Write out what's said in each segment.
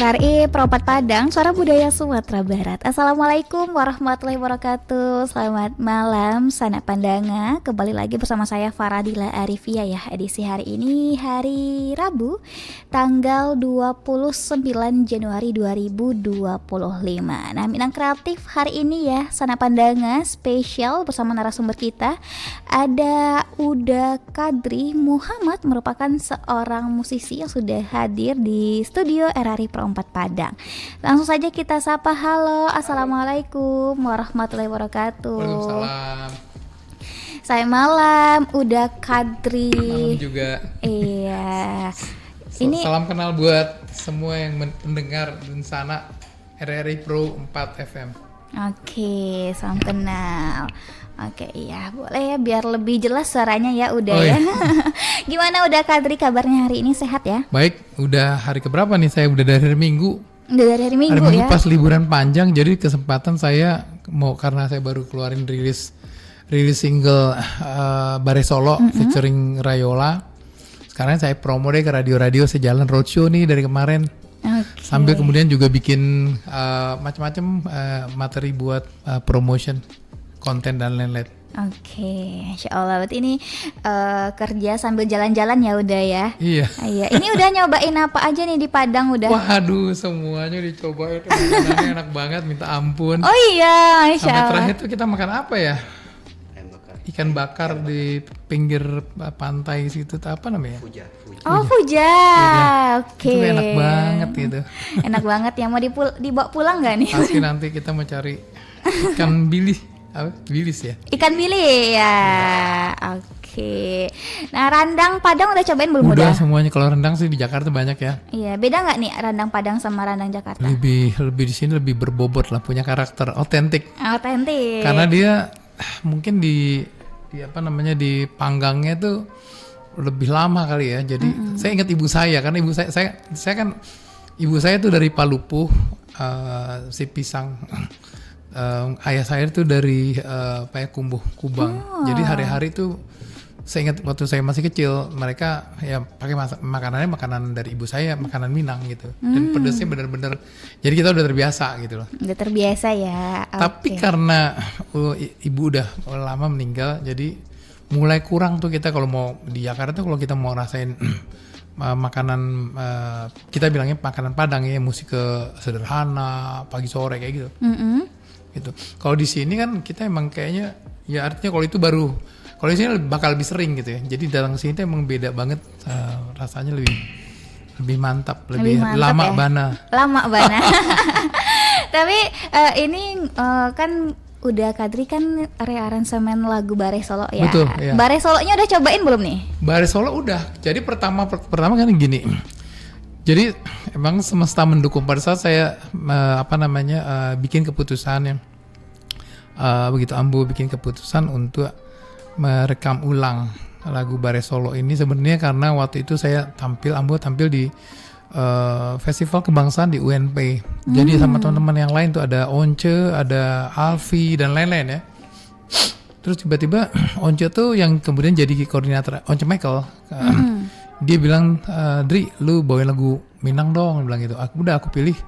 RRI Perompat Padang, Suara Budaya Sumatera Barat. Assalamualaikum warahmatullahi wabarakatuh. Selamat malam Sanak Pandanga. Kembali lagi bersama saya Faradila Arifia ya. Edisi hari ini hari Rabu tanggal 29 Januari 2025. Nah, Minang Kreatif hari ini ya Sanak Pandanga spesial bersama narasumber kita. Ada Uda Kadri Muhammad, merupakan seorang musisi yang sudah hadir di studio RRI Perompat Padang. Langsung saja kita sapa. Halo, assalamualaikum warahmatullahi wabarakatuh. Waalaikumsalam. Saya malam, Uda Kadri. Malam juga. Iya. Ini salam kenal buat semua yang mendengar di sana RRI Pro 4 FM. Oke, salam kenal. Oke, iya boleh ya biar lebih jelas suaranya ya udah ya. Gimana udah Kadri, kabarnya hari ini sehat ya? Baik, udah hari keberapa nih? Saya udah dari hari Minggu. Udah dari hari Minggu ya? Pas liburan panjang, jadi kesempatan saya mau, karena saya baru keluarin rilis single Bare Solo featuring Rayola. Sekarang saya promo deh ke radio-radio sejalan roadshow nih dari kemarin. Okay. Sambil kemudian juga bikin macam-macam materi buat promotion, konten dan lain-lain. Oke, Insya Allah. Berarti ini kerja sambil jalan-jalan ya udah ya? Iya. Iya. Ini udah nyobain apa aja nih di Padang udah? Waduh, semuanya dicobain. Makanannya enak banget, minta ampun. Oh iya, Insya Sampai Allah. terakhir tuh kita makan apa ya? Ikan bakar di pinggir pantai situ, apa namanya? Fuja. Oke. Itu enak banget gitu. Enak banget ya. Mau dibawa pulang nggak nih? Pasti nanti kita mau cari ikan bilis. Bilis ya? Ikan bilis ya. Oke. Nah, rendang Padang udah cobain belum? Udah semuanya. Kalau rendang sih di Jakarta banyak ya. Iya, beda nggak nih rendang Padang sama rendang Jakarta? Lebih di sini lebih berbobot lah, punya karakter otentik. Otentik. Karena dia mungkin di apa namanya, di panggangnya tuh lebih lama kali ya. Jadi saya ingat ibu saya, karena ibu saya kan ibu saya tuh dari Palupuh, si pisang. Ayah saya tuh dari Kubang. Jadi hari-hari tuh saya ingat waktu saya masih kecil, mereka ya pakai makanannya makanan dari ibu saya, makanan Minang gitu. Dan pedasnya benar-benar, jadi kita udah terbiasa gitu loh. Udah terbiasa ya. Tapi karena ibu udah lama meninggal, jadi mulai kurang tuh kita kalau mau di Jakarta tuh, kalau kita mau rasain makanan, kita bilangnya makanan Padang ya, musik ke sederhana, pagi sore kayak gitu. Gitu. Kalau di sini kan kita emang kayaknya ya, artinya kalau itu baru, kalau di sini bakal lebih sering gitu ya. Jadi datang ke sini tuh emang beda banget, rasanya lebih mantap, lebih mantap lama ya? Lama bana. Tapi ini kan udah Kadri kan rearansemen lagu Bare Solo ya. Betul, iya. Bare Solonya udah cobain belum nih? Bare Solo udah. Jadi pertama kan gini. Jadi emang semesta mendukung. Pada saat saya bikin keputusan yang begitu Ambo bikin keputusan untuk merekam ulang lagu Bare Solo ini, sebenarnya karena waktu itu Ambo tampil di festival kebangsaan di UNP. Jadi sama teman-teman yang lain tuh ada Once, ada Alfi dan lain-lain ya. Terus tiba-tiba Once tuh yang kemudian jadi koordinator, Once Michael. Dia bilang, Dri, lu bawain lagu Minang dong, bilang gitu. Aku pilih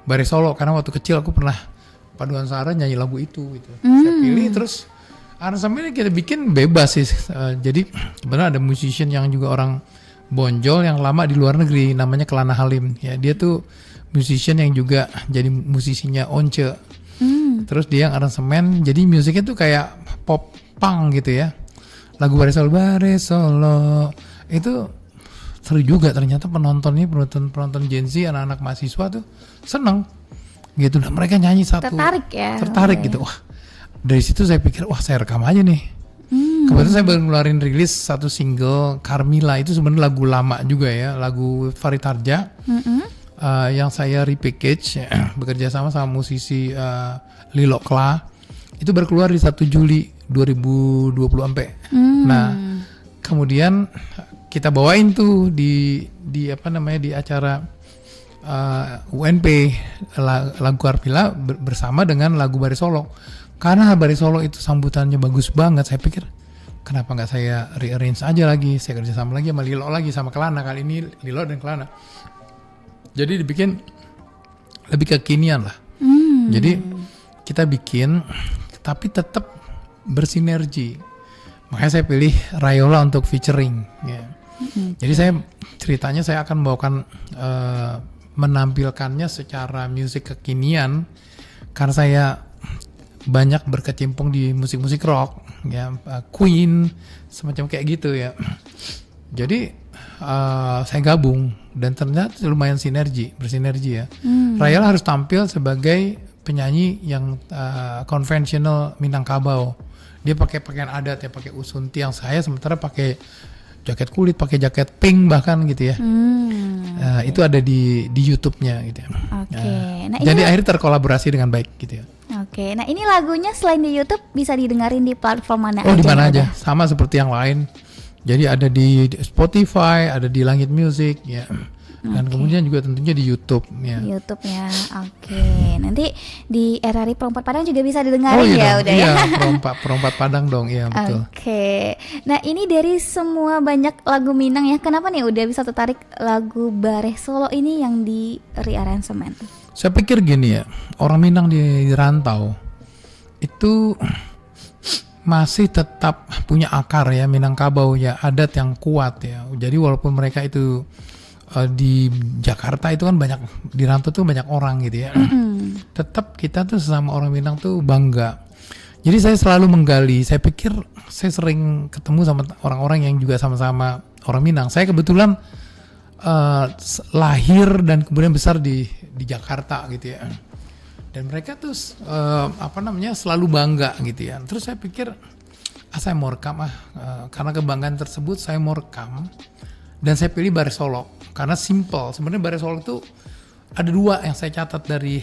Bare Solo karena waktu kecil aku pernah paduan suara nyanyi lagu itu gitu. Saya pilih, terus aransemennya kita bikin bebas sih. Jadi sebenarnya ada musician yang juga orang Bonjol yang lama di luar negeri, namanya Kelana Halim. Ya, dia tuh musician yang juga jadi musisinya Once. Terus dia yang aransemen, jadi musiknya tuh kayak pop punk gitu ya. Lagu Bare Solo itu seru juga, ternyata penonton Gen Z, anak-anak mahasiswa tuh seneng gitu. Dan mereka nyanyi tertarik gitu. Wah, dari situ saya pikir, wah saya rekam aja nih. Kebetulan saya baru ngeluarin rilis satu single Carmila, itu sebenarnya lagu lama juga ya, lagu Farid Harja, yang saya repackage bekerja sama musisi Lilo Kla. Itu baru keluar di 1 Juli 2020 sampai. Nah, kemudian kita bawain tuh di acara UNP lagu Carmila bersama dengan lagu Bare Solo. Karena Bare Solo itu sambutannya bagus banget, saya pikir kenapa nggak saya rearrange aja lagi, saya kerjasama lagi sama Lilo lagi, sama Kelana, kali ini Lilo dan Kelana. Jadi dibikin lebih kekinian lah. Jadi kita bikin tapi tetap bersinergi. Makanya saya pilih Rayola untuk featuring. Ya. Jadi ceritanya saya akan membawakan menampilkannya secara musik kekinian karena saya banyak berkecimpung di musik-musik rock, ya, Queen, semacam kayak gitu ya. Jadi saya gabung dan ternyata lumayan bersinergi ya. Rayola harus tampil sebagai penyanyi yang konvensional Minangkabau. Dia pakai pakaian adat ya, pakai usunti, yang saya sementara pakai jaket kulit, pakai jaket pink bahkan gitu ya. Itu ada di YouTube-nya gitu ya. Nah, jadi akhirnya terkolaborasi dengan baik gitu ya. Oke, nah ini lagunya selain di YouTube bisa didengarin di platform mana aja? Oh, di mana aja, sama seperti yang lain. Jadi ada di Spotify, ada di Langit Music ya. Dan kemudian juga tentunya di YouTube ya. YouTube ya, oke. Nanti di RRI Perompak Padang juga bisa didengarin ya, udah ya. Perompak Padang dong, iya betul. Oke. Nah ini dari semua banyak lagu Minang ya, kenapa nih udah bisa tertarik lagu Bareh Solo ini yang di rearrangement? Saya pikir gini ya, orang Minang di rantau itu masih tetap punya akar ya, Minangkabau ya, adat yang kuat ya. Jadi walaupun mereka itu di Jakarta itu kan banyak, di rantau tuh banyak orang gitu ya. Tetap kita tuh sesama orang Minang tuh bangga. Jadi saya selalu menggali, saya pikir saya sering ketemu sama orang-orang yang juga sama-sama orang Minang. Saya kebetulan lahir dan kemudian besar di Jakarta gitu ya. Dan mereka tuh selalu bangga gitu ya. Terus saya pikir saya mau rekam karena kebanggaan tersebut saya mau rekam. Dan saya pilih Bareh Solo karena simple. Sebenarnya Bareh Solo itu ada dua yang saya catat dari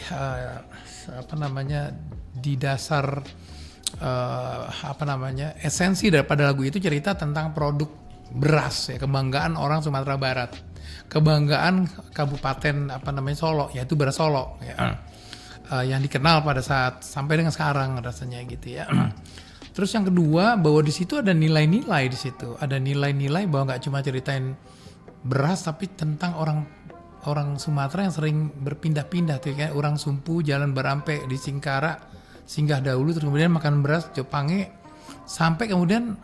di dasar esensi daripada lagu itu, cerita tentang produk beras ya, kebanggaan orang Sumatera Barat, kebanggaan Kabupaten Solo, yaitu beras Solo ya. Yang dikenal pada saat sampai dengan sekarang rasanya gitu ya. Terus yang kedua, bahwa di situ ada nilai-nilai di situ, ada nilai-nilai bahwa nggak cuma ceritain beras tapi tentang orang Sumatera yang sering berpindah-pindah tuh kayak orang Sumpu jalan berampe di Singkara, singgah dahulu terus kemudian makan beras Jopange, sampai kemudian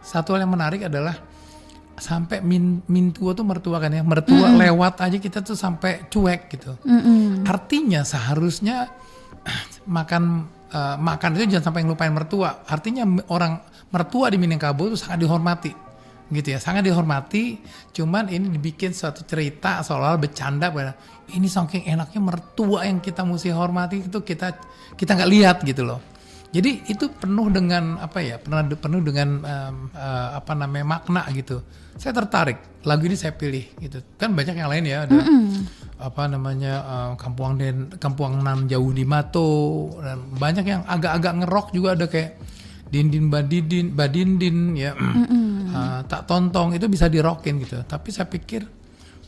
satu hal yang menarik adalah sampai mintua tuh mertua kan ya, mertua lewat aja kita tuh sampai cuek gitu. Artinya seharusnya makan itu jangan sampai ngelupain mertua. Artinya orang mertua di Minangkabau itu sangat dihormati gitu ya, sangat dihormati. Cuman ini dibikin suatu cerita seolah-olah bercanda bahwa ini saking enaknya mertua yang kita mesti hormati itu kita nggak lihat gitu loh. Jadi itu penuh dengan penuh dengan makna gitu. Saya tertarik, lagu ini saya pilih gitu. Kan banyak yang lain ya, ada Kampuang Nan Jauh di Mato, dan banyak yang agak-agak ngerok juga, ada kayak Dindin Badindin ya. Tak Tontong itu bisa dirokin gitu. Tapi saya pikir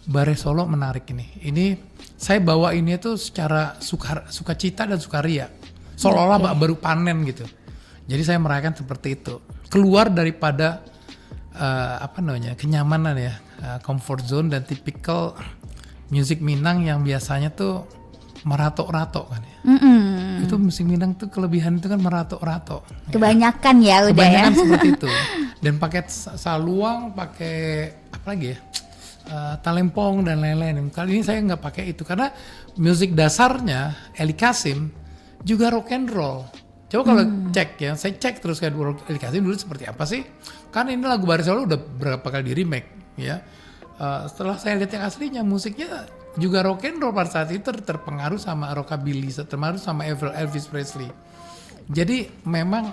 Bareh Solo menarik ini. Ini saya bawa ini tuh secara sukacita dan sukaria. Seolah-olah baru panen gitu. Jadi saya merayakan seperti itu. Keluar daripada kenyamanan ya, comfort zone dan typical musik Minang yang biasanya tuh meratok-ratok kan ya. Itu musik Minang tuh kelebihan itu kan meratok-ratok. Kebanyakan ya udah ya. Kebanyakan seperti itu. Dan pakai saluang, pakai apa lagi ya? Talempong dan lain-lain. Kali ini saya nggak pakai itu karena musik dasarnya Eli Kasim juga rock and roll. Coba kalau cek ya, saya cek terus kayak Eli Kasim dulu seperti apa sih? Karena ini lagu Bareh Solo udah berapa kali di remake ya. Setelah saya lihat yang aslinya, musiknya juga rock and roll pada saat itu terpengaruh sama rockabilly, terpengaruh sama Elvis Presley. Jadi memang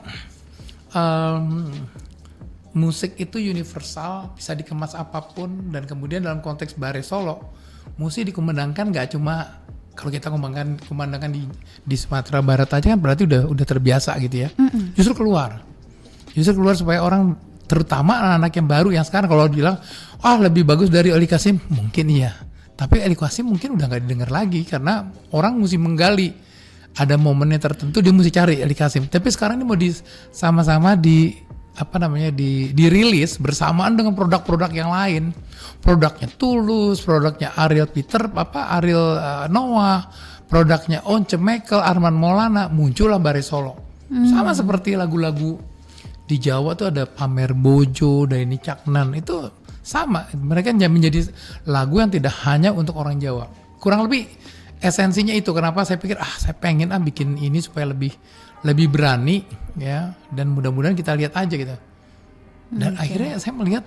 musik itu universal, bisa dikemas apapun, dan kemudian dalam konteks Bareh Solo, musik dikumandangkan nggak cuma kalau kita kumandangkan di Sumatera Barat aja kan berarti udah terbiasa gitu ya. Justru keluar supaya orang, terutama anak-anak yang baru yang sekarang kalau bilang lebih bagus dari Eli Kasim, mungkin iya. Tapi Eli Kasim mungkin udah nggak didengar lagi karena orang mesti menggali. Ada momennya tertentu dia mesti cari Eli Kasim. Tapi sekarang ini mau sama-sama dirilis bersamaan dengan produk-produk yang lain. Produknya Tulus, produknya Ariel Noah, produknya Once Mekel, Arman Maulana, muncullah Bare Solo. Sama seperti lagu-lagu di Jawa tuh ada Pamer Bojo, Daini Caknan, itu sama. Mereka menjadi lagu yang tidak hanya untuk orang Jawa. Kurang lebih esensinya itu. Kenapa saya pikir saya pengen bikin ini supaya lebih berani ya, dan mudah-mudahan kita lihat aja gitu. Dan akhirnya saya melihat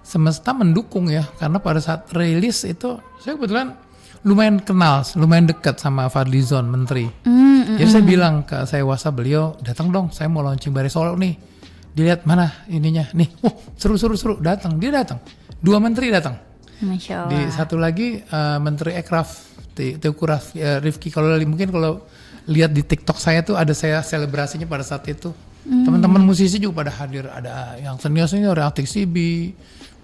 semesta mendukung ya, karena pada saat rilis itu saya kebetulan lumayan kenal, lumayan dekat sama Fadlizon Menteri. Jadi saya bilang ke saya WhatsApp beliau, datang dong, saya mau launching Bare Solo nih. Dilihat mana ininya, nih, seru, datang, dia datang. 2 menteri datang. Masya Allah. Di satu lagi Menteri Ekraf, Teuku Rifki. Kalau lihat di TikTok saya tuh ada saya selebrasinya pada saat itu. Teman-teman musisi juga pada hadir, ada yang senior Atik Sibi,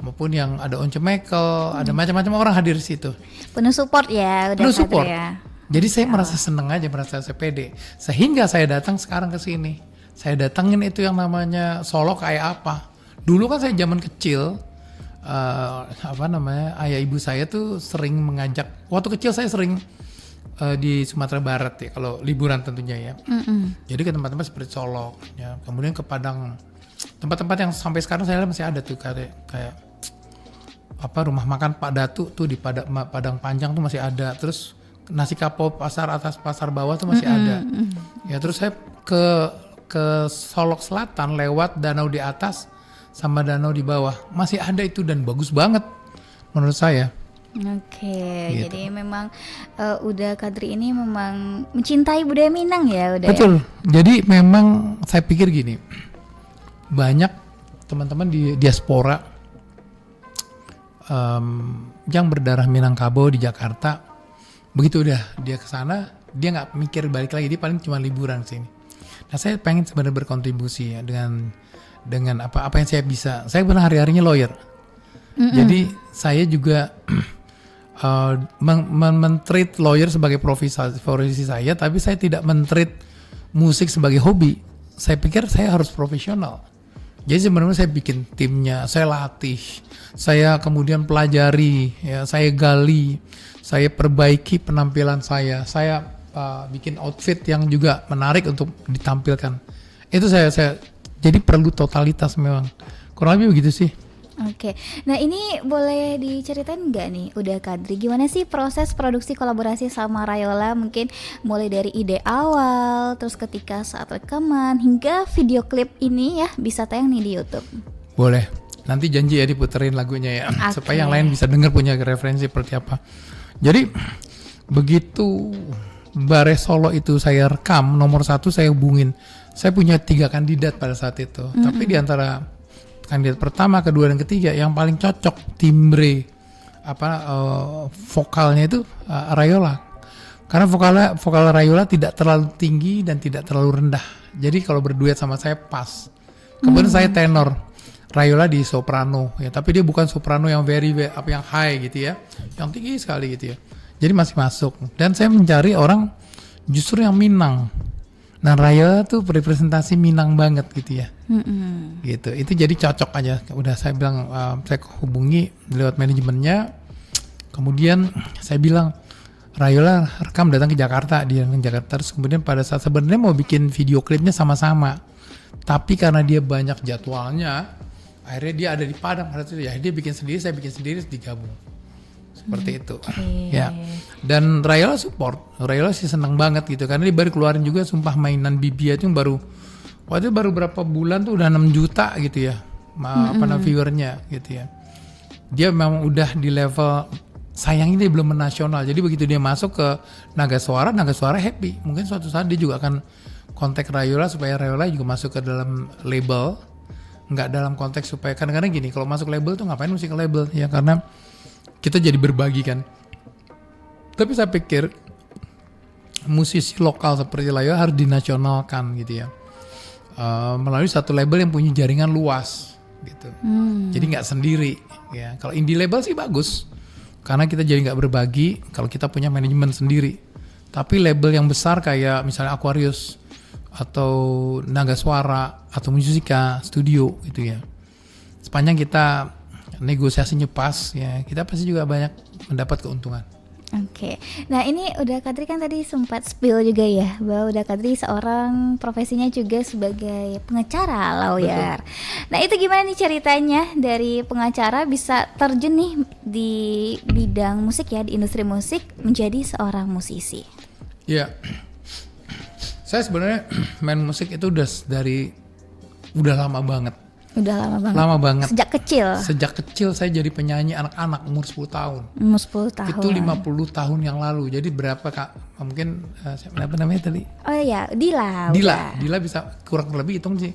maupun yang ada Once Mekel, ada macam-macam orang hadir di situ. Penuh support ya, udah Penuh support. ya. Jadi saya merasa seneng aja, merasa saya pede. Sehingga saya datang sekarang ke sini. Saya datengin itu yang namanya Solo kayak apa. Dulu kan saya zaman kecil, ayah ibu saya tuh sering mengajak. Waktu kecil saya sering di Sumatera Barat ya, kalau liburan tentunya ya. Jadi ke tempat-tempat seperti Solo, ya. Kemudian ke Padang, tempat-tempat yang sampai sekarang saya lihat masih ada tuh kayak rumah makan Pak Datu tuh di Padang Panjang tuh masih ada. Terus nasi kapau pasar atas pasar bawah tuh masih ada. Ya terus saya ke Solok Selatan lewat danau di atas sama danau di bawah masih ada itu, dan bagus banget menurut saya. Oke, Gitu. jadi memang Uda Kadri ini memang mencintai budaya Minang ya, Uda. Betul. Jadi memang saya pikir gini, banyak teman-teman di diaspora yang berdarah Minangkabau di Jakarta, begitu udah dia ke sana, dia nggak mikir balik lagi, dia paling cuma liburan sini. Nah saya pengen sebenarnya berkontribusi ya, dengan apa yang saya bisa. Saya pernah hari-harinya lawyer, jadi saya juga men-treat lawyer sebagai profesi saya, tapi saya tidak men-treat musik sebagai hobi. Saya pikir saya harus profesional. Jadi sebenarnya saya bikin timnya, saya latih, saya kemudian pelajari, ya, saya gali, saya perbaiki penampilan saya bikin outfit yang juga menarik untuk ditampilkan. Itu saya jadi perlu totalitas memang. Kurang lebih begitu sih. Oke, nah ini boleh diceritain nggak nih Uda Kadri, gimana sih proses produksi kolaborasi sama Rayola, mungkin mulai dari ide awal, terus ketika saat rekaman, hingga video klip ini ya bisa tayang nih di YouTube. Boleh, nanti janji ya diputerin lagunya ya, supaya yang lain bisa dengar, punya referensi seperti apa. Jadi begitu Bare Solo itu saya rekam, nomor 1 saya hubungin, saya punya 3 kandidat pada saat itu, tapi di antara kandidat pertama, kedua, dan ketiga yang paling cocok timbre vokalnya itu Rayola, karena vokal Rayola tidak terlalu tinggi dan tidak terlalu rendah, jadi kalau berduet sama saya pas. Kemudian saya tenor, Rayola di soprano ya, tapi dia bukan soprano yang yang high gitu ya, yang tinggi sekali gitu ya, jadi masih masuk. Dan saya mencari orang justru yang Minang. Nah Rayola tuh representasi Minang banget gitu ya, gitu. Itu jadi cocok aja. Udah saya bilang, saya hubungi lewat manajemennya. Kemudian saya bilang, Rayola rekam datang ke Jakarta, dia ke Jakarta. Terus kemudian pada saat sebenarnya mau bikin video klipnya sama-sama, tapi karena dia banyak jadwalnya, akhirnya dia ada di Padang pada itu ya. Dia bikin sendiri, saya bikin sendiri, digabung. Seperti itu. Ya. Dan Rayola support. Rayola sih seneng banget gitu, karena dia baru keluarin juga Sumpah Mainan Bibia itu waktu itu baru berapa bulan tuh udah 6 juta gitu ya. Viewernya gitu ya. Dia memang udah di level, sayangnya dia belum menasional. Jadi begitu dia masuk ke Naga Suara happy. Mungkin suatu saat dia juga akan kontak Rayola supaya Rayola juga masuk ke dalam label. Nggak dalam konteks supaya, kadang-kadang gini, kalau masuk label tuh ngapain mesti ke label ya, karena kita jadi berbagi kan. Tapi saya pikir musisi lokal seperti Rayola harus dinasionalkan gitu ya, melalui satu label yang punya jaringan luas gitu. Jadi nggak sendiri ya. Kalau indie label sih bagus, karena kita jadi nggak berbagi kalau kita punya manajemen sendiri. Tapi label yang besar kayak misalnya Aquarius atau Naga Suara atau Musika Studio gitu ya, sepanjang kita negosiasinya pas ya, kita pasti juga banyak mendapat keuntungan. Oke, nah ini Uda Kadri kan tadi sempat spill juga ya bahwa Uda Kadri seorang profesinya juga sebagai pengacara, lawyer. Nah itu gimana nih ceritanya dari pengacara bisa terjun nih di bidang musik ya, di industri musik menjadi seorang musisi? Ya, saya sebenarnya main musik itu udah lama banget. Udah lama banget. Lama banget. Sejak kecil Saya jadi penyanyi anak-anak umur 10 tahun. Umur 10 tahun. Itu 50 tahun yang lalu. Jadi berapa Kak? Mungkin apa namanya tadi? Oh iya, Dila. Dila bisa kurang lebih hitung sih.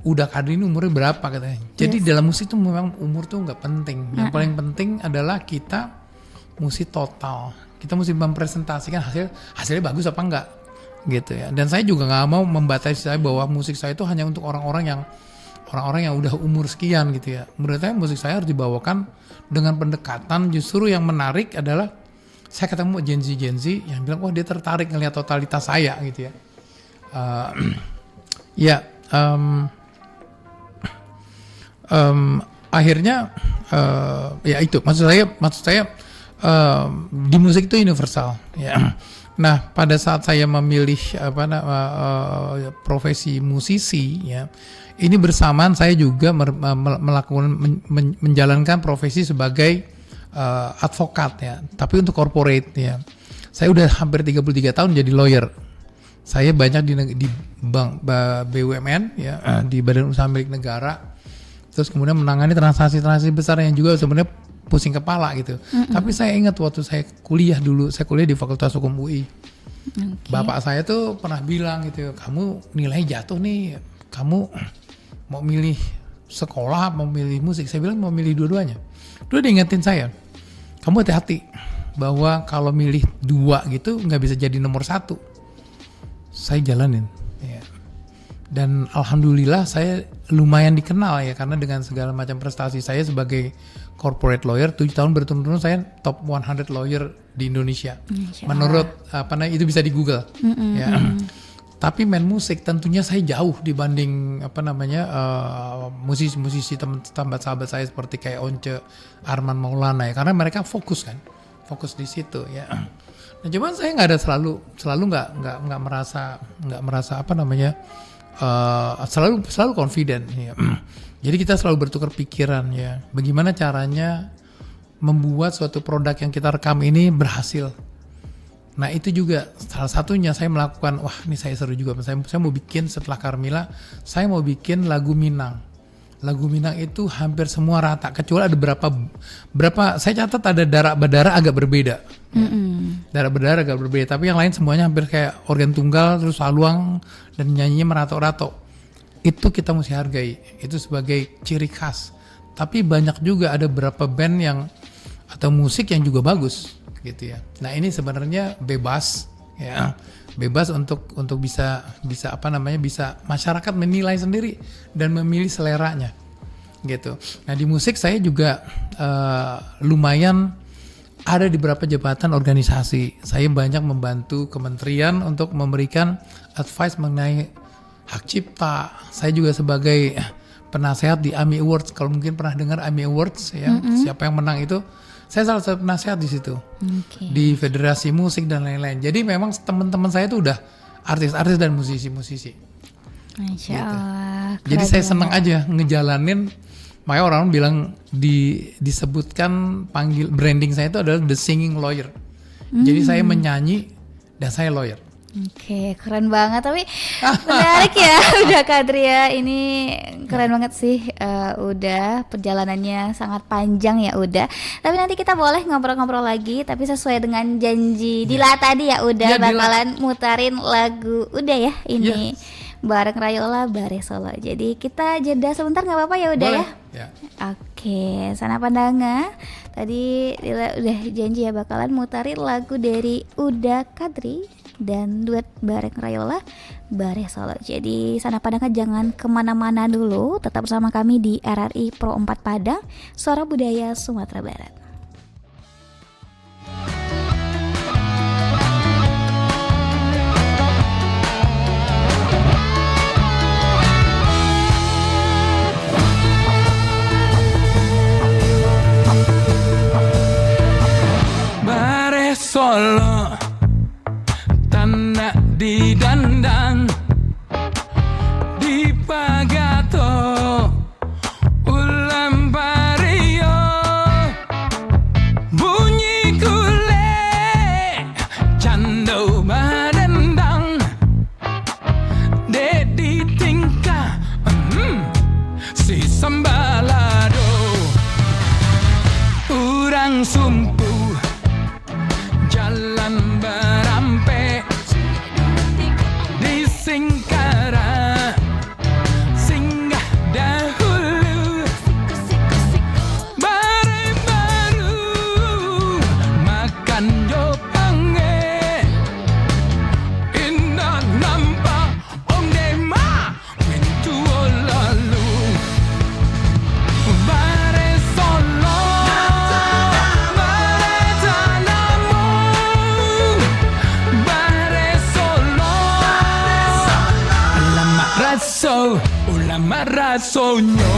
Udah Kadri ini umurnya berapa katanya. Jadi dalam musik tuh memang umur tuh nggak penting. Yang paling penting adalah kita mesti total. Kita mesti mempresentasikan hasilnya bagus apa enggak gitu ya. Dan saya juga nggak mau membatasi saya bahwa musik saya itu hanya untuk orang-orang yang udah umur sekian gitu ya. Menurut saya musik saya harus dibawakan dengan pendekatan, justru yang menarik adalah saya ketemu Gen Z yang bilang wah dia tertarik ngelihat totalitas saya gitu ya. Akhirnya ya itu maksud saya di musik itu universal ya. Nah pada saat saya memilih profesi musisi ya, ini bersamaan saya juga menjalankan profesi sebagai advokat ya, tapi untuk corporate ya. Saya udah hampir 33 tahun jadi lawyer. Saya banyak di bank BUMN ya, di Badan Usaha Milik Negara. Terus kemudian menangani transaksi besar yang juga sebenarnya pusing kepala gitu. Tapi saya ingat waktu saya kuliah di Fakultas Hukum UI. Bapak saya tuh pernah bilang gitu, kamu nilai jatuh nih, kamu mau milih sekolah, mau milih musik. Saya bilang mau milih dua-duanya. Dia ingetin saya, kamu hati-hati bahwa kalau milih dua gitu nggak bisa jadi nomor satu. Saya jalanin ya. Dan alhamdulillah saya lumayan dikenal ya, karena dengan segala macam prestasi saya sebagai corporate lawyer 7 tahun berturut-turut saya top 100 lawyer di Indonesia. Menurut itu bisa di Google ya. Tapi main musik tentunya saya jauh dibanding musisi-musisi sahabat saya seperti kayak Once, Arman Maulana ya, karena mereka fokus di situ ya. Nah cuman saya nggak ada selalu nggak merasa selalu confident ya. Jadi kita selalu bertukar pikiran ya, bagaimana caranya membuat suatu produk yang kita rekam ini berhasil. Nah itu juga salah satunya saya melakukan, wah ini saya seru juga, saya mau bikin setelah Carmilla, saya mau bikin lagu Minang. Lagu Minang itu hampir semua rata, kecuali ada berapa saya catat ada Darak Bedara agak berbeda. Darak Bedara agak berbeda, tapi yang lain semuanya hampir kayak organ tunggal, terus saluang, dan nyanyinya merato-rato. Itu kita mesti hargai, itu sebagai ciri khas. Tapi banyak juga ada beberapa band atau musik yang juga bagus gitu ya. Nah ini sebenarnya bebas ya, bebas untuk bisa masyarakat menilai sendiri dan memilih seleranya gitu. Nah di musik saya juga lumayan ada di beberapa jabatan organisasi. Saya banyak membantu kementerian untuk memberikan advice mengenai hak cipta. Saya juga sebagai penasehat di AMI Awards, kalau mungkin pernah dengar AMI Awards ya, siapa yang menang itu saya salah satu penasehat di situ, di Federasi Musik dan lain-lain. Jadi memang teman-teman saya itu udah artis-artis dan musisi-musisi. Masya Allah. Gitu. Jadi saya senang aja ngejalanin. Makanya orang bilang disebutkan branding saya itu adalah the singing lawyer. Jadi saya menyanyi dan saya lawyer. Oke, keren banget, tapi menarik ya Uda Kadri ya, ini keren banget sih. Udah perjalanannya sangat panjang ya Uda. Tapi nanti kita boleh ngobrol-ngobrol lagi, tapi sesuai dengan janji Dila tadi ya Uda, bakalan mutarin lagu Uda ya ini bareng Rayola Bare Solo. Jadi kita jeda sebentar nggak apa-apa ya Uda ya? Oke, Sana Pandanga tadi Dila udah janji ya bakalan mutarin lagu dari Uda Kadri dan duet bareng Rayola Bare Solo. Jadi Sana Pandanga jangan kemana-mana dulu, tetap bersama kami di RRI Pro 4 Padang, Suara Budaya Sumatera Barat. Bare si sambalado, urang sumpu, jalan berampe, di Singkara, singgah dahulu, bare baru, makan jopange, indah nampak om dema, pintu lalu, bare solo, bare tanamu, bare solo, ulama rasonyo.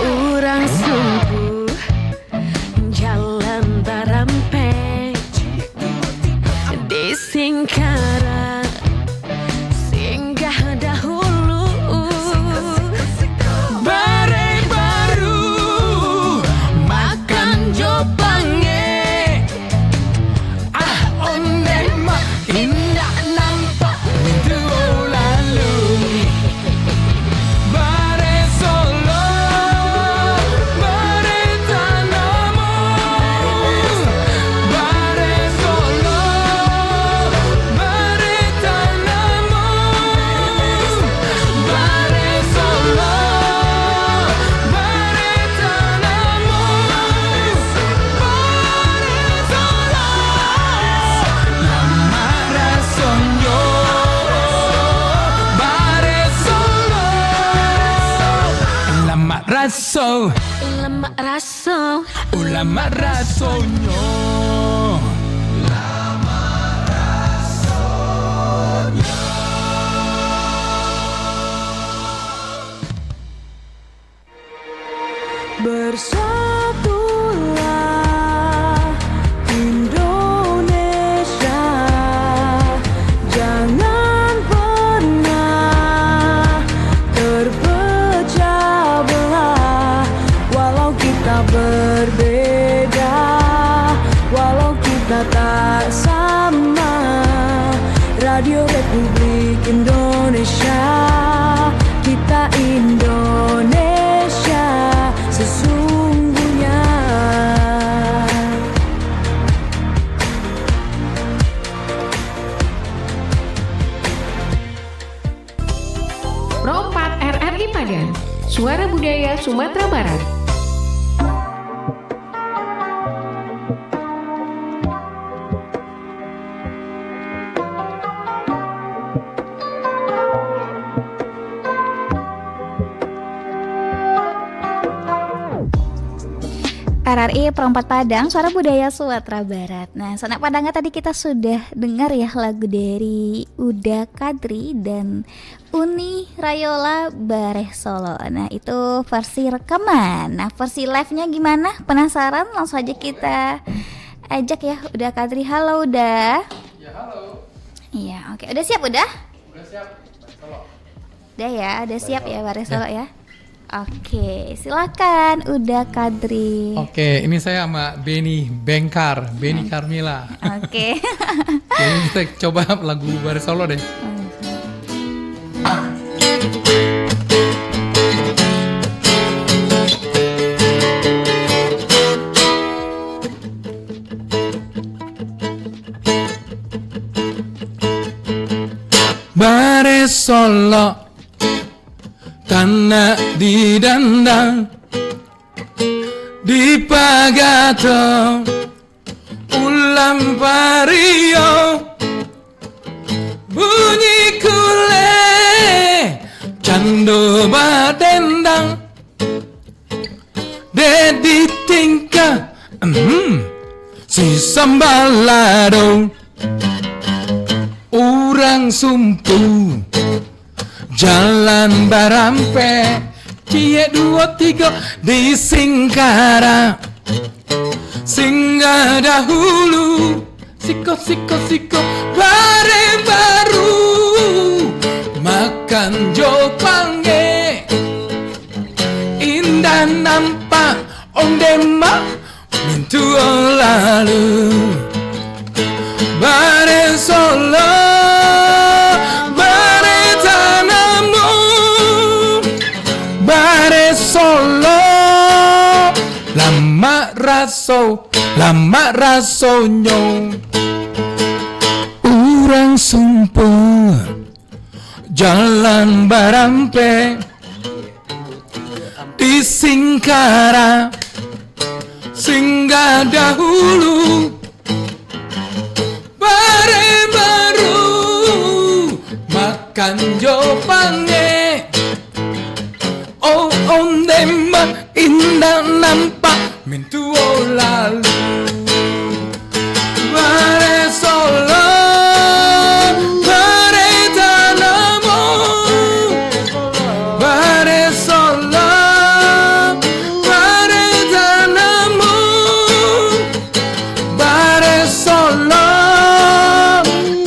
Urang sumpu, jalan barampe, di Singkara, singgah dahulu, Bare baru, makan jopange, onde mak indah nampak pintu lalu. Bare solo, bare tanamu, bare solo, bare tanamu, bare solo, bare tanamu, bare solo, lama rasonyo, bare solo, lama raso, lemak raso. ulama rasonyo. Bersatulah Indonesia, jangan pernah terpecah belah. Walau kita berbeda, walau kita tak sama, Radio Republik Indonesia, kita Indonesia sesungguhnya. Pro 4 RRI Padang, Suara Budaya Sumatera Barat. RRI Perempat Padang, Suara Budaya Sumatera Barat. Nah, Sanak Padangnya tadi kita sudah dengar ya lagu dari Uda Kadri dan Uni Rayola Bareh Solo. Nah, itu versi rekaman. Nah, versi live-nya gimana? Penasaran? Langsung aja kita ajak ya Uda Kadri. Halo Uda. Ya halo. Iya, oke. Udah siap Uda? Udah siap, Solo. Udah ya, udah siap ya Bareh Solo ya. Oke, silakan Uda Kadri. Oke, ini saya sama Beni Bengkar, Beni Carmila. Oke. Jadi kita coba lagu Bare Solo deh. Bare Solo tanah didandang di pagato ulam pario bunyi kule cando badendang dedi tingkah si sambalado urang sumpu jalan barampe cie dua tiga di Singkara. Singgah dahulu, siko bare baru, makan jopange, indah nampak ondema mintu lalu, bare Solo, bare tanamu, bare Solo. Lama rasonyo urang sumpah jalan barampe di Singkara singgah dahulu bare baru makan jopange oh ondema indah nampak mintu lalu bare Solo bare tanamu bare Solo bare tanamu bare Solo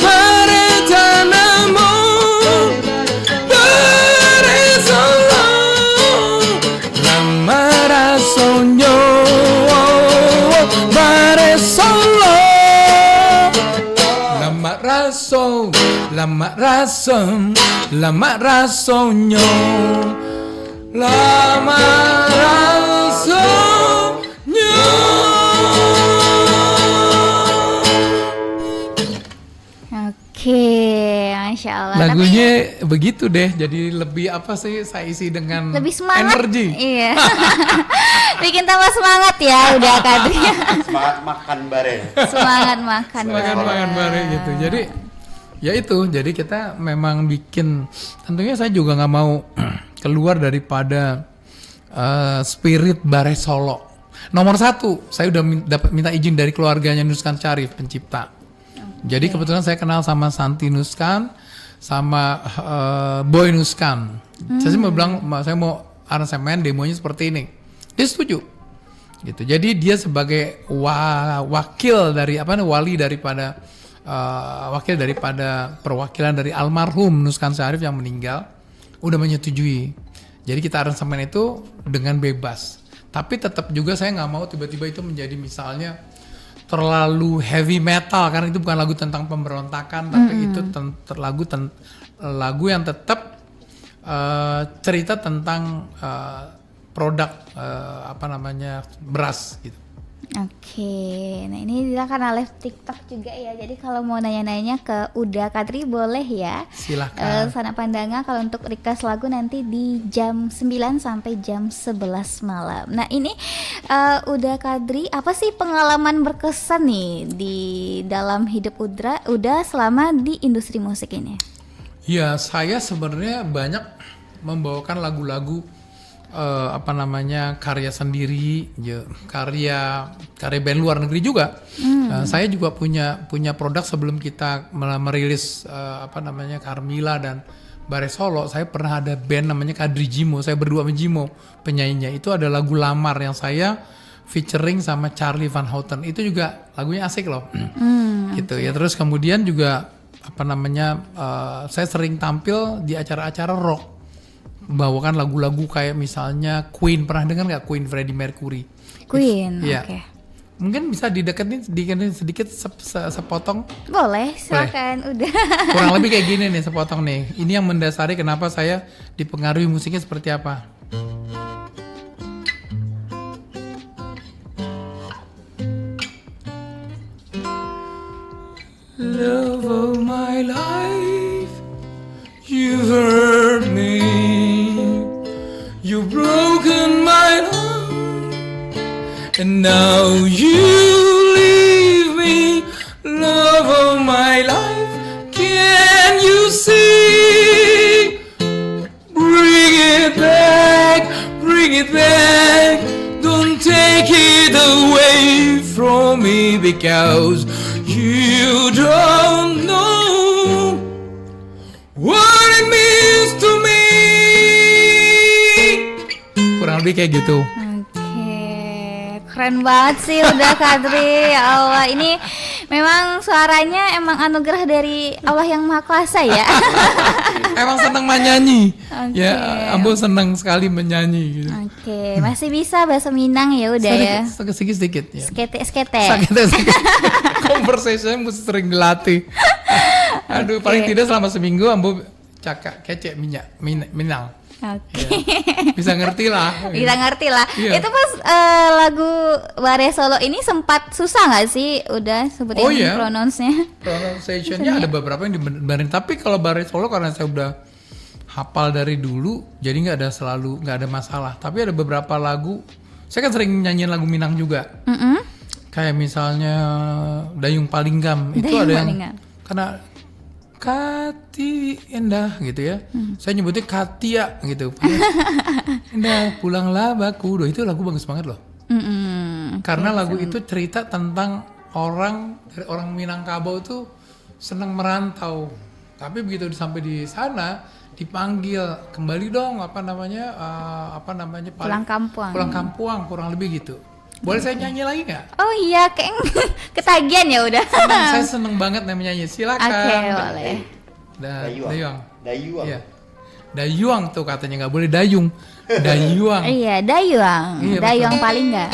bare tanamu bare Solo lama rasonyo bare Solo lama rasonyo lama rasonyo. Oke, Masya Allah. Lagunya begitu deh, jadi lebih apa sih saya isi dengan lebih semangat. energi. Iya. Bikin tambah semangat ya udah Kadri. Semangat makan bareng. Semangat makan Makan bareng gitu. Jadi ya itu, jadi kita memang bikin, tentunya saya juga nggak mau keluar daripada spirit Bare Solo. Nomor satu, saya udah dapat minta izin dari keluarganya Nuskan Syarif, pencipta. Jadi kebetulan saya kenal sama Santi Nuskan, sama Boy Nuskan. Saya sih mau bilang, saya mau aransemen demonya seperti ini. Dia setuju. Gitu. Jadi dia sebagai wakil dari wali daripada wakil daripada perwakilan dari almarhum Nuskan Syarif yang meninggal, udah menyetujui. Jadi kita aransemen itu dengan bebas. Tapi tetap juga saya nggak mau tiba-tiba itu menjadi misalnya terlalu heavy metal, karena itu bukan lagu tentang pemberontakan, tapi itu lagu yang tetap cerita tentang produk beras gitu. Oke, nah ini kita karena live TikTok juga ya. Jadi kalau mau nanya-nanya ke Uda Kadri boleh ya. Silahkan. Sana Pandanga kalau untuk request lagu nanti di jam 9 sampai jam 11 malam. Nah ini Uda Kadri, apa sih pengalaman berkesan nih di dalam hidup Uda selama di industri musik ini? Ya, saya sebenarnya banyak membawakan lagu-lagu karya sendiri, karya band luar negeri juga. Saya juga punya produk sebelum kita merilis Carmila dan Bare Solo. Saya pernah ada band namanya Kadri Jimo. Saya berdua sama Jimo penyanyinya. Itu ada lagu Lamar yang saya featuring sama Charlie Van Houten. Itu juga lagunya asik loh. Gitu ya. Terus kemudian juga saya sering tampil di acara-acara rock, bawakan lagu-lagu kayak misalnya Queen. Pernah dengar nggak Queen, Freddie Mercury? Queen, ya. Oke. Mungkin bisa dideketin sedikit sepotong. Boleh, silakan. Udah. Kurang lebih kayak gini nih, sepotong nih. Ini yang mendasari kenapa saya dipengaruhi musiknya seperti apa. Love of my life, you've hurt me, you've broken my heart, and now you leave me. Love of my life, can you see? Bring it back, don't take it away from me, because you don't know what it means to me. lebih kayak gitu. Keren banget sih udah Kadri, ya Allah, ini memang suaranya emang anugerah dari Allah yang Maha Kuasa ya. Emang seneng menyanyi. Oke. Ya, Ambo seneng sekali menyanyi gitu. Oke, masih bisa bahasa Minang ya udah ya. Sedikit ya. Skete. Sakit. Conversation mesti sering dilatih. Aduh, paling tidak selama seminggu Ambo cakap kece Minang. Oke. Bisa ngerti lah. Kita ngerti lah. Iya. Itu pas lagu Bare Solo ini sempat susah nggak sih? Udah sebutin pronounce-nya. Pronunciation-nya ada beberapa yang dibenerin. Tapi kalau Bare Solo karena saya udah hafal dari dulu, jadi nggak ada masalah. Tapi ada beberapa lagu, saya kan sering nyanyiin lagu Minang juga. Kayak misalnya Dayung Palinggam itu Dayung ada yang Palinggam. karena Kati Endah gitu ya. Saya nyebutnya Katia gitu. Endah pulanglah baku. Itu lagu bagus banget loh. Karena lagu itu cerita tentang orang Minangkabau tuh senang merantau. Tapi begitu sampai di sana dipanggil kembali dong Pulang kampung. Pulang kampung kurang lebih gitu. Boleh saya nyanyi lagi nggak? Oh iya, kayak ketagihan ya udah. Saya seneng banget namanya nyanyi. Silakan. Oke, boleh. Dayuang. Dayuang. Iya. Dayuang tuh katanya nggak boleh dayung. Dayuang. Iya, Dayuang. Iya, Dayuang Palinggam.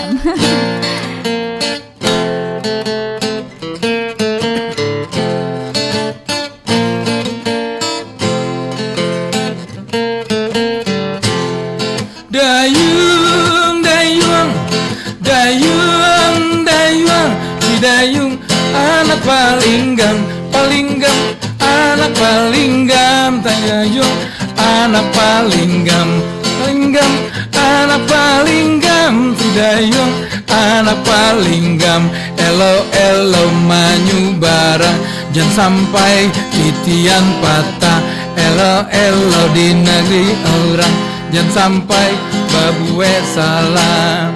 Dayung anak Palinggam anak Palinggam Dayung anak Palinggam anak Palinggam Dayung anak Palinggam elo manyu barang jangan sampai titian patah elo di negeri orang jangan sampai babue salah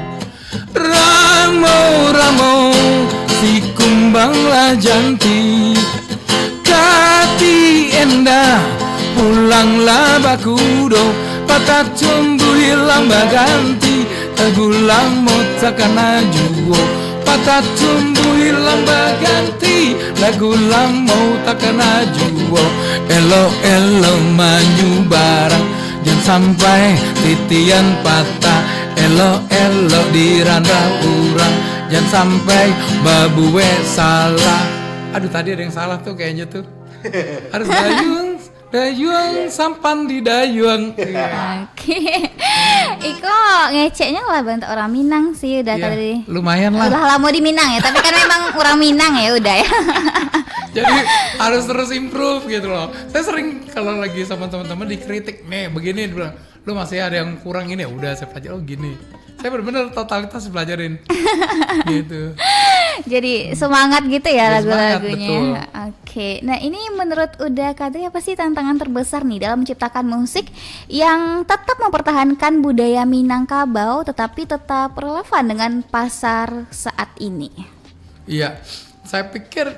Ramo si kumbanglah janti Kati Endah pulanglah bakudo patah tumbuh hilang baganti tegulang motakan ajuo patah tumbuh hilang baganti lagulang motakan ajuo elo manyu barang jangan sampai titian patah elo diranda urang jangan sampai babue salah. Aduh tadi ada yang salah tuh kayaknya tuh. Harus dayung sampan di dayung. Oke. Iko ngeceknya lah bantu orang Minang sih udah Iya, tadi. lumayan lah. Udah lama di Minang ya, tapi kan memang orang Minang ya udah ya. Jadi harus terus improve gitu loh. Saya sering kalau lagi sama teman-teman dikritik, nih begini dibilang, lu masih ada yang kurang ini ya, udah saya pelajari, oh gini. Saya benar-benar totalitas pelajarin. Gitu. Jadi semangat gitu ya Ya, lagu-lagunya. semangat, Oke. Nah, ini menurut Uda Kadri apa sih tantangan terbesar nih dalam menciptakan musik yang tetap mempertahankan budaya Minangkabau tetapi tetap relevan dengan pasar saat ini? Iya, saya pikir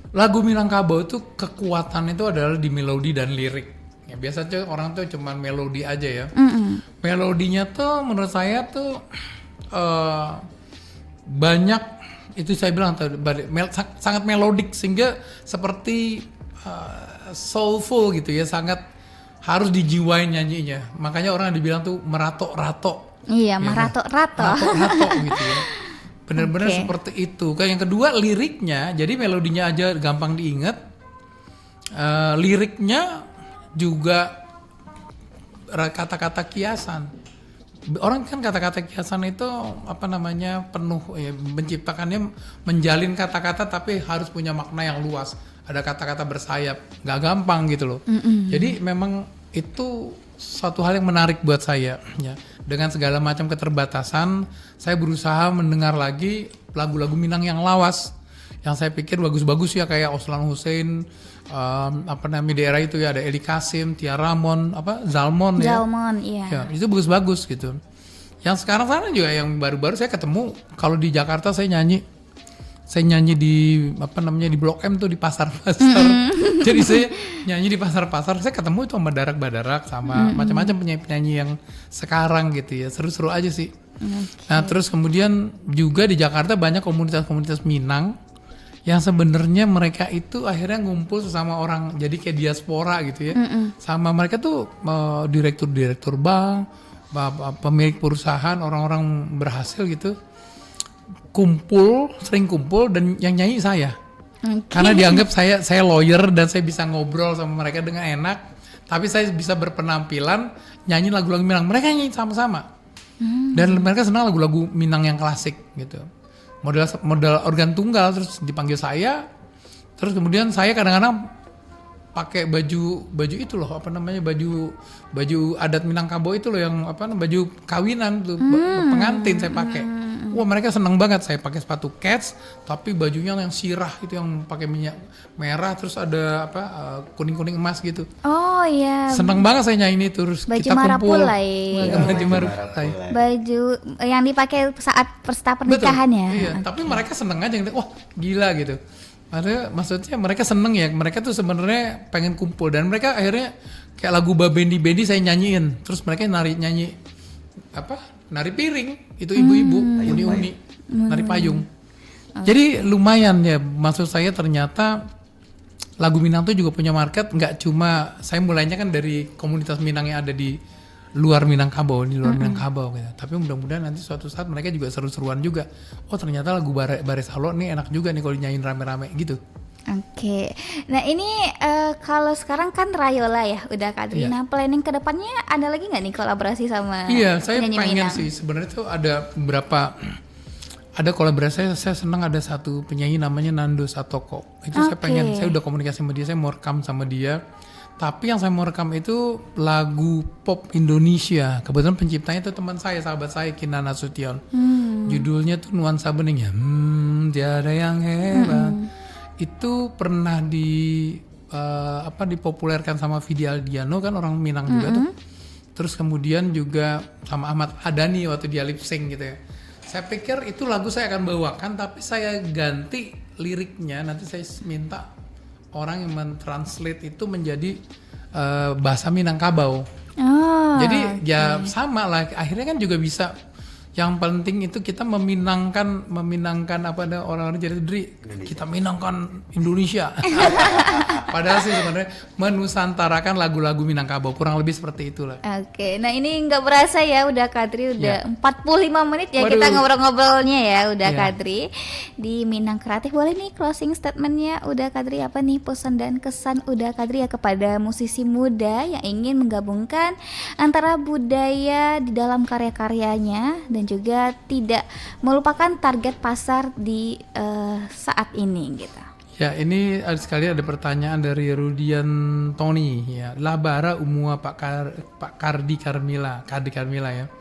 lagu Minangkabau tuh kekuatan itu adalah di melodi dan lirik. Ya, biasanya orang tuh cuman melodi aja ya. Melodinya tuh menurut saya tuh banyak, itu saya bilang sangat melodik sehingga seperti soulful gitu ya, sangat harus dijiwain nyanyinya. Makanya orang dibilang tuh merato-rato. Iya, Ya, merato-rato. Merato-rato gitu ya. Benar-benar Oke. seperti itu. Kayak yang kedua liriknya, jadi melodinya aja gampang diingat. Liriknya juga kata-kata kiasan. Orang kan kata-kata kiasan itu apa namanya penuh ya, menciptakannya menjalin kata-kata tapi harus punya makna yang luas. Ada kata-kata bersayap, nggak gampang gitu loh. Jadi memang itu suatu hal yang menarik buat saya ya. Dengan segala macam keterbatasan, saya berusaha mendengar lagi lagu-lagu Minang yang lawas. Yang saya pikir bagus-bagus ya, kayak Oslan Hussein, apa namanya di era itu ya, ada Eli Kasim, Tia Ramon, Zalmon ya. Zalmon, iya. Ya, itu bagus-bagus gitu. Yang sekarang juga yang baru-baru saya ketemu, kalau di Jakarta saya nyanyi saya nyanyi di di Blok M tuh, di pasar-pasar. Jadi saya nyanyi di pasar-pasar, saya ketemu itu sama Badak sama macam-macam penyanyi-penyanyi yang sekarang gitu ya, seru-seru aja sih. Nah terus kemudian juga di Jakarta banyak komunitas-komunitas Minang yang sebenarnya mereka itu akhirnya ngumpul sesama orang, jadi kayak diaspora gitu ya. Sama mereka tuh direktur bank, pemilik perusahaan, orang-orang berhasil gitu. Sering kumpul dan yang nyanyi saya. Karena dianggap saya lawyer dan saya bisa ngobrol sama mereka dengan enak, tapi saya bisa berpenampilan nyanyi lagu-lagu Minang. Mereka nyanyi sama-sama. Dan mereka senang lagu-lagu Minang yang klasik gitu. Model organ tunggal, terus dipanggil saya. Terus kemudian saya kadang-kadang pakai baju itu loh, baju adat Minangkabau itu loh, yang baju kawinan tuh, pengantin saya pakai. Wah mereka seneng banget, saya pakai sepatu Keds tapi bajunya yang sirah itu, yang pakai minyak merah, terus ada kuning-kuning emas gitu. Oh iya. Seneng banget saya nyanyi itu, terus baju kita kumpul. Baju Marapulai. Baju yang dipakai saat pesta pernikahan. Betul, ya. Iya, tapi mereka seneng aja, wah gila gitu. Maksudnya mereka seneng ya, mereka tuh sebenarnya pengen kumpul, dan mereka akhirnya kayak lagu Babendi saya nyanyiin, terus mereka nyanyi nari piring, itu ibu-ibu, uni-uni, nari payung. Jadi lumayan ya, maksud saya ternyata lagu Minang tuh juga punya market, nggak cuma saya mulainya kan dari komunitas Minang yang ada di luar Minangkabau, Minangkabau gitu. Tapi mudah-mudahan nanti suatu saat mereka juga seru-seruan juga. Oh ternyata lagu Bare Salo nih enak juga nih kalau dinyanyiin rame-rame gitu. Oke. Nah ini kalau sekarang kan Rayola ya udah Kadri. Iya. Nah planning kedepannya ada lagi nggak nih kolaborasi sama Iya, saya penyanyi pengen Minang? sih. Sebenarnya tuh ada kolaborasi. Saya senang ada satu penyanyi namanya Nando Satoko. Itu saya pengen, saya udah komunikasi sama dia, saya mau rekam sama dia. Tapi yang saya mau rekam itu lagu pop Indonesia. Kebetulan penciptanya itu teman saya, sahabat saya, Kinan Nasution. Judulnya tuh Nuansa Bening ya. Tiada yang hebat. Itu pernah dipopulerkan sama Vidi Aldiano, kan orang Minang juga tuh. Terus kemudian juga sama Ahmad Adani waktu dia lip sync gitu ya. Saya pikir itu lagu saya akan bawakan, tapi saya ganti liriknya. Nanti saya minta orang yang mentranslate itu menjadi bahasa Minangkabau. Jadi ya sama lah, akhirnya kan juga bisa. Yang penting itu kita meminangkan orang-orang jadi kita minangkan Indonesia. Padahal sih sebenarnya menusantarakan lagu-lagu Minangkabau, kurang lebih seperti itulah. Oke, nah ini nggak berasa ya udah Kadri udah 45 menit ya. Waduh. Kita ngobrol-ngobrolnya ya udah Iya. Kadri di Minang Kreatif. Boleh nih closing statementnya udah Kadri, apa nih pesan dan kesan udah Kadri ya kepada musisi muda yang ingin menggabungkan antara budaya di dalam karya-karyanya dan juga tidak melupakan target pasar di saat ini gitu. Ya, ini sekali ada pertanyaan dari Rudian Tony ya. Labara umua Pak Kardi Karmila ya.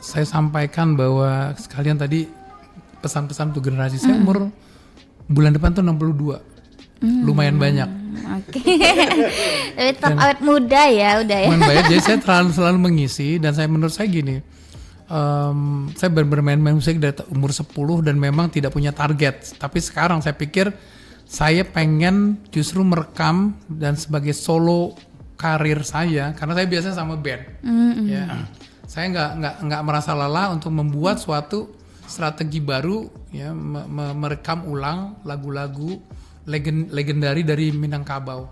Saya sampaikan bahwa sekalian tadi pesan-pesan untuk generasi saya umur bulan depan tuh 62. Lumayan banyak. Oke. Tapi tetap awet muda ya udah ya. Lumayan banyak. Jadi saya selalu mengisi, dan menurut saya gini. Saya bermain musik dari umur 10 dan memang tidak punya target. Tapi sekarang saya pikir saya pengen justru merekam dan sebagai solo karir saya, karena saya biasanya sama band. Ya, saya nggak merasa lelah untuk membuat suatu strategi baru, ya, merekam ulang lagu-lagu legendari dari Minangkabau.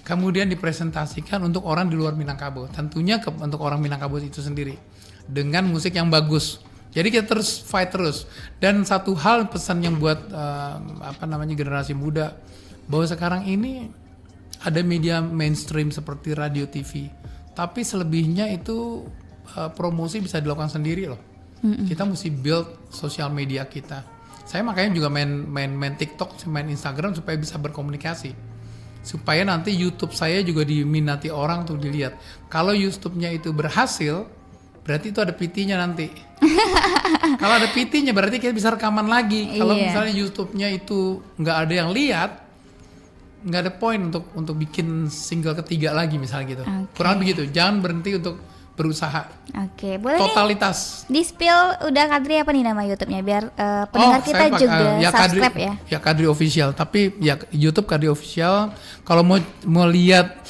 Kemudian dipresentasikan untuk orang di luar Minangkabau, tentunya untuk orang Minangkabau itu sendiri. Dengan musik yang bagus. Jadi kita terus fight terus. Dan satu hal pesan yang buat generasi muda, bahwa sekarang ini ada media mainstream seperti radio, TV, tapi selebihnya itu promosi bisa dilakukan sendiri loh. Kita mesti build sosial media kita. Saya makanya juga main TikTok, main Instagram supaya bisa berkomunikasi. Supaya nanti YouTube saya juga diminati orang tuh dilihat. Kalau YouTube-nya itu berhasil, berarti itu ada PT-nya nanti. Kalau ada PT-nya berarti kita bisa rekaman lagi. Kalau misalnya YouTube-nya itu nggak ada yang lihat, nggak ada poin untuk bikin single ketiga lagi misalnya gitu. Kurang begitu. Jangan berhenti untuk berusaha Oke, boleh nih totalitas. di spill udah Kadri apa nih nama YouTube-nya biar pendengar kita saya juga Kadri, subscribe ya. Ya Kadri Official, tapi ya YouTube Kadri Official. Kalau mau lihat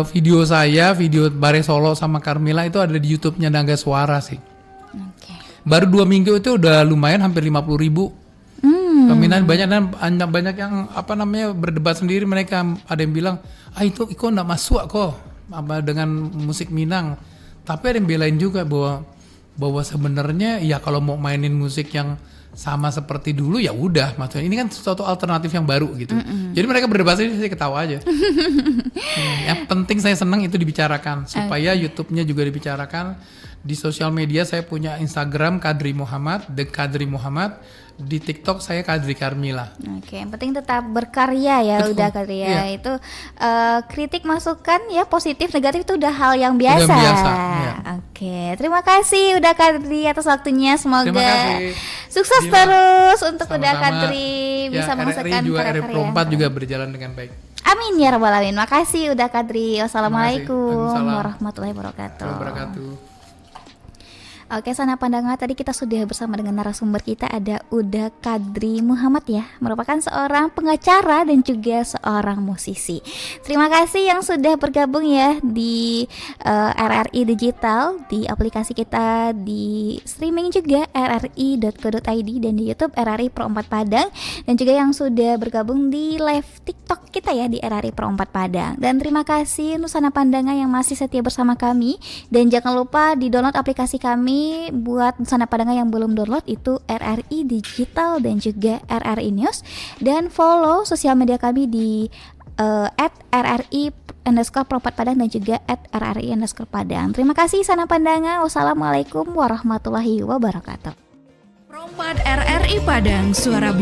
video saya, video Bare Solo sama Carmila itu ada di YouTube-nya Naga Suara sih. Oke. Baru 2 minggu itu udah lumayan, hampir 50.000 peminat banyak, dan banyak yang berdebat sendiri. Mereka ada yang bilang, itu Iko nggak masuk kok dengan musik Minang. Tapi ada yang belain juga bahwa sebenarnya ya kalau mau mainin musik yang sama seperti dulu ya udah, maksudnya ini kan suatu alternatif yang baru gitu. Jadi mereka berdebat sendiri, saya ketawa aja. Yang penting saya senang itu dibicarakan supaya YouTube-nya juga dibicarakan. Di sosial media saya punya Instagram Kadri Muhammad, The Kadri Muhammad. Di TikTok saya Kadri Carmila. Oke, yang penting tetap berkarya ya. Betul. Udah Kadri ya. Iya. Itu kritik masukan ya positif negatif itu udah hal yang biasa. Udah biasa, iya. Oke, terima kasih udah Kadri atas waktunya. Semoga Terima kasih. sukses Gila. terus untuk udah Sama-sama. Kadri bisa menghasilkan RRI juga, karya-karya. RRI Pro 4 juga berjalan dengan baik. Amin ya rabbal alamin. Makasih udah Kadri. Wassalamualaikum Waalaikumsalam. warahmatullahi wabarakatuh. Wabarakatuh. Oke, Sana Pandangan, tadi kita sudah bersama dengan narasumber kita ada Uda Kadri Muhammad ya, merupakan seorang pengacara dan juga seorang musisi. Terima kasih yang sudah bergabung ya di RRI Digital, di aplikasi kita, di streaming juga rri.co.id dan di YouTube RRI Pro 4 Padang, dan juga yang sudah bergabung di live TikTok kita ya di RRI Pro 4 Padang. Dan terima kasih Nusana Pandangan yang masih setia bersama kami, dan jangan lupa di download aplikasi kami. Buat Nusana Pandangan yang belum download itu RRI Digital dan juga RRI News, dan follow sosial media kami di @RRI_Pro 4 Padang dan juga @RRI_Padang. Terima kasih Sana Pandangan. Wassalamualaikum warahmatullahi wabarakatuh. Pro 4 RRI Padang, suara